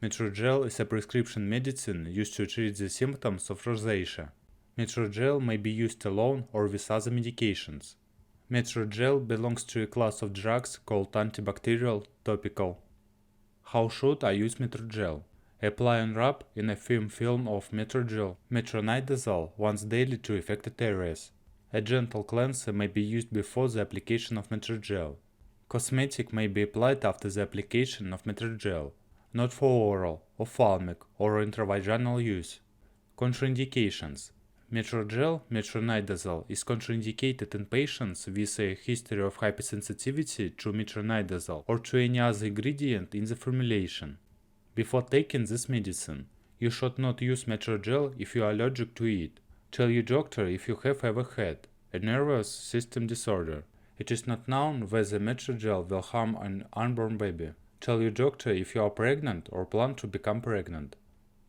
Metrogel is a prescription medicine used to treat the symptoms of rosacea. Metrogel may be used alone or with other medications. Metrogel belongs to a class of drugs called antibacterial topical. How should I use Metrogel? Apply and rub in a thin film of Metrogel, Metronidazole once daily to affected areas. A gentle cleanser may be used before the application of Metrogel. Cosmetic may be applied after the application of Metrogel, not for oral, ophthalmic, or intravaginal use. Contraindications. Metrogel, metronidazole, is contraindicated in patients with a history of hypersensitivity to metronidazole or to any other ingredient in the formulation. Before taking this medicine, you should not use Metrogel if you are allergic to it. Tell your doctor if you have ever had a nervous system disorder. It is not known whether Metrogel will harm an unborn baby. Tell your doctor if you are pregnant or plan to become pregnant.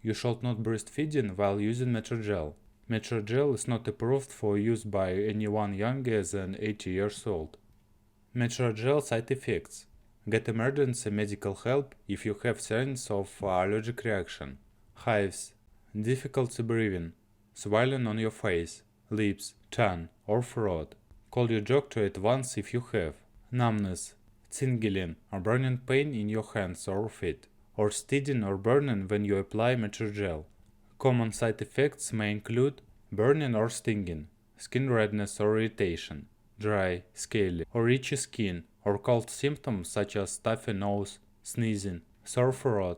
You should not breastfeeding while using Metrogel. Metrogel is not approved for use by anyone younger than 80 years old. Metrogel side effects. Get emergency medical help if you have signs of allergic reaction. Hives, difficulty breathing, swelling on your face, lips, tongue, or throat. Call your doctor at once if you have. Numbness, tingling or burning pain in your hands or feet, or stinging or burning when you apply Metrogel. Common side effects may include burning or stinging, skin redness or irritation, dry, scaly, or itchy skin, or cold symptoms such as stuffy nose, sneezing, sore throat,